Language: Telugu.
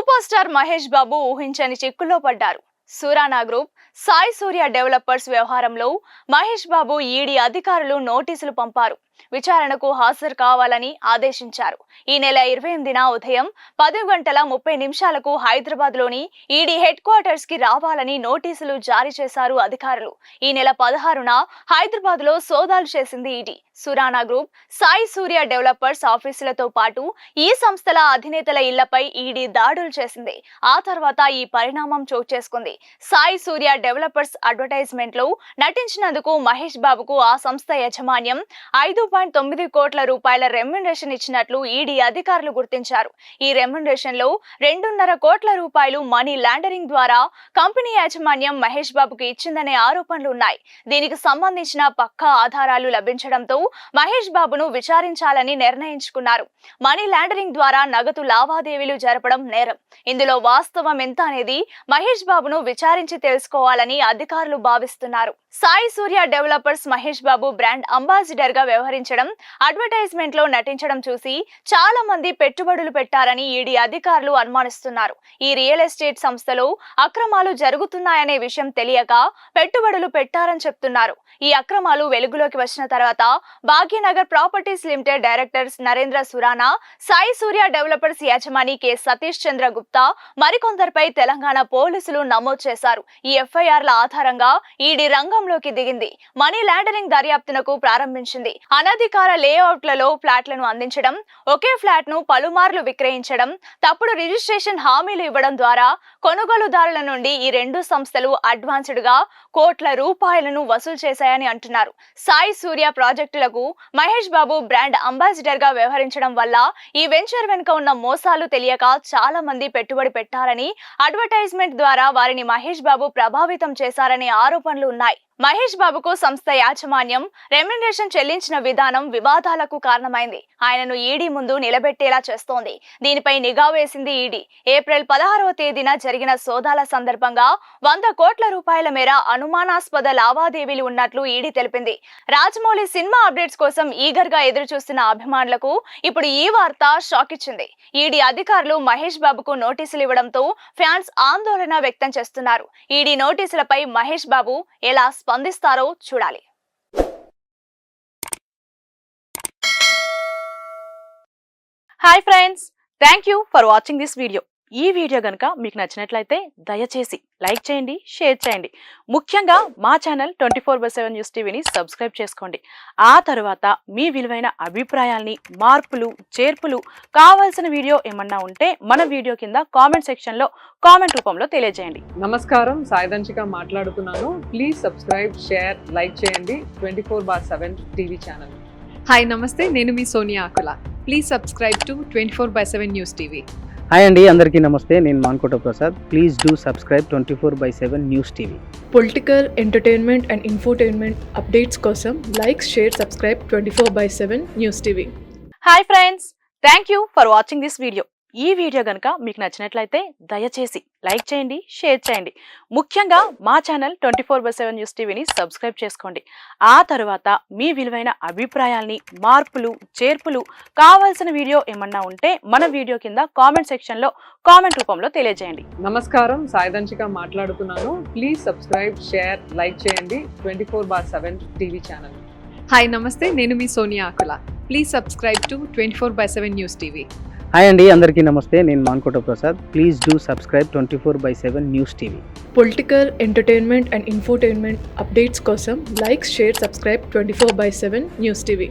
సూపర్ స్టార్ మహేష్ బాబు ఊహించని చిక్కుల్లో పడ్డారు. సురానా గ్రూప్, సాయి సూర్య డెవలపర్స్ వ్యవహారంలో మహేష్ బాబు ఈడీ అధికారులు నోటీసులు పంపారు. విచారణకు హాజరు కావాలని ఆదేశించారు. ఈ నెల 28న ఉదయం 10:30 హైదరాబాద్ లోని ఈడీ హెడ్ క్వార్టర్స్ కి రావాలని నోటీసులు జారీ చేశారు అధికారులు. ఈ నెల 16న హైదరాబాద్ లో సోదాలు చేసింది ED. Surana group, Sai Surya developers ఆఫీసులతో పాటు ఈ సంస్థల అధినేతల ఇళ్లపై ఈడీ దాడులు చేసింది. ఆ తర్వాత ఈ పరిణామం చోటు చేసుకుంది. సాయి సూర్య డెవలపర్స్ అడ్వర్టైజ్మెంట్ లో నటించినందుకు మహేష్ బాబుకు ఆ సంస్థ యాజమాన్యం 5.9 కోట్ల రూపాయల రెమ్యునరేషన్ ఇచ్చినట్లు ఈడీ అధికారులు గుర్తించారు. ఈ రెమ్యునరేషన్ లో 2.5 కోట్ల రూపాయలు మనీ లాండరింగ్ ద్వారా కంపెనీ యాజమాన్యం మహేష్ బాబుకు ఇచ్చిందనే ఆరోపణలు ఉన్నాయి. దీనికి సంబంధించిన పక్కా ఆధారాలు లభించడంతో మహేష్ బాబును విచారించాలని నిర్ణయించుకున్నారు. మనీ లాండరింగ్ ద్వారా నగదు లావాదేవీలు జరపడం నేరం. ఇందులో వాస్తవం ఎంత అనేది మహేష్ బాబును విచారించి తెలుసుకోవాలని అధికారులు భావిస్తున్నారు. Sai Surya developers Mahesh Babu brand ambassador గా వ్యవహరించడం, అడ్వర్టైజ్మెంట్ లో నటించడం చూసి చాలా మంది పెట్టుబడులు పెట్టారని ఈడీ అధికారులు అనుమానిస్తున్నారు. ఈ రియల్ ఎస్టేట్ సంస్థలో అక్రమాలు జరుగుతున్నాయనే విషయం తెలియక పెట్టుబడులు పెట్టారని చెప్తున్నారు. ఈ అక్రమాలు వెలుగులోకి వచ్చిన తర్వాత Bhagyanagar properties limited directors Narendra Surana, Sai Surya developers యాజమాని కె సతీష్ చంద్ర గుప్తా మరికొందరిపై తెలంగాణ పోలీసులు నమోదు చేశారు. ఈ ఎఫ్ఐఆర్ల ఆధారంగా ఈడీ రంగంలోకి దిగింది. మనీ లాండరింగ్ దర్యాప్తునకు ప్రారంభించింది. అనధికార లేఅవుట్లలో ఫ్లాట్లను అందించడం, ఒకే ఫ్లాట్ ను పలుమార్లు విక్రయించడం, తప్పుడు రిజిస్ట్రేషన్ హామీలు ఇవ్వడం ద్వారా కొనుగోలుదారుల నుండి ఈ రెండు సంస్థలు అడ్వాన్స్డ్ గా కోట్ల రూపాయలను వసూలు చేశాయని అంటున్నారు. సాయి సూర్య ప్రాజెక్టులకు మహేష్ బాబు బ్రాండ్ అంబాసిడర్ గా వ్యవహరించడం వల్ల ఈ వెంచర్ వెనుక ఉన్న మోసాలు తెలియక చాలా మంది పెట్టుబడి పెట్టారని, అడ్వర్టైజ్మెంట్ ద్వారా వారిని మహేష్ బాబు ప్రభావితం చేశారనే ఆరోపణలు ఉన్నాయి. మహేష్ బాబుకు సంస్థ యాజమాన్యం రెమ్యునరేషన్ చెల్లించిన విధానం వివాదాలకు కారణమైంది. ఆయనను ఈడీ ముందు నిలబెట్టేలా చేస్తోంది. దీనిపై నిఘా వేసింది ఈడీ. ఏప్రిల్ 16వ తేదీన జరిగిన సోదాల సందర్భంగా 100 కోట్ల రూపాయల మేర అనుమానాస్పద లావాదేవీలు ఉన్నట్లు ఈడీ తెలిపింది. రాజమౌళి సినిమా అప్డేట్స్ కోసం ఈగర్ గా ఎదురు చూస్తున్న అభిమానులకు ఇప్పుడు ఈ వార్త షాక్ ఇచ్చింది. ఈడీ అధికారులు మహేష్ బాబుకు నోటీసులు ఇవ్వడంతో ఫ్యాన్స్ ఆందోళన వ్యక్తం చేస్తున్నారు. ఈడీ నోటీసులపై మహేష్ బాబు ఎలా స్పందిస్తారో చూడాలి. Hi friends, thank you for watching this video. ఈ వీడియో గనుక మీకు నచ్చినట్లయితే దయచేసి లైక్ చేయండి, షేర్ చేయండి. ముఖ్యంగా మా ఛానల్ 24/7 న్యూస్ టీవీని సబ్స్క్రైబ్ చేసుకోండి. ఆ తర్వాత మీ విలువైన అభిప్రాయాల్ని, మార్పులు, చేర్పులు, కావాల్సిన వీడియో ఏమన్నా ఉంటే మన వీడియో కింద కామెంట్ సెక్షన్ లో కామెంట్ రూపంలో తెలియజేయండి. నమస్కారం, సాయిదంచిక మాట్లాడుతున్నాను. ప్లీజ్ సబ్స్క్రైబ్, షేర్, లైక్ చేయండి 24/7 టీవీ ఛానల్. హాయ్ నమస్తే, నేను మీ Sonia Akula. Please subscribe to 24/7 news TV. Hi అండి, అందరికీ నమస్తే. నేను Mankota Prasad. Please do subscribe 24/7 news TV. Political, entertainment and infotainment updates కోసం like, share, subscribe 24/7 news TV. Hi friends, thank you for watching this video. ఈ వీడియో గనుక మీకు నచ్చినట్లయితే దయచేసి లైక్ చేయండి, షేర్ చేయండి. ముఖ్యంగా మా ఛానల్ 24/7 న్యూస్ టీవీని సబ్స్క్రైబ్ చేసుకోండి. ఆ తర్వాత మీ విలువైన అభిప్రాయాల్ని, మార్పులు, చేర్పులు, కావాల్సిన వీడియో ఏమన్నా ఉంటే మన వీడియో కింద కామెంట్ సెక్షన్ లో కామెంట్ రూపంలో తెలియజేయండి. నమస్కారం, సాయిదంచిక మాట్లాడుతున్నాను. ప్లీజ్ సబ్స్క్రైబ్, షేర్, లైక్ చేయండి 24/7 టీవీ ఛానల్. హాయ్ నమస్తే, నేను మీ Sonia Akula. Please subscribe to 24/7 news TV. Hi అండి, అందరికీ నమస్తే. నేను Mankota Prasad. Please do subscribe 24/7 news TV. Political, entertainment and infotainment updates కోసం like, share, subscribe 24/7 news TV.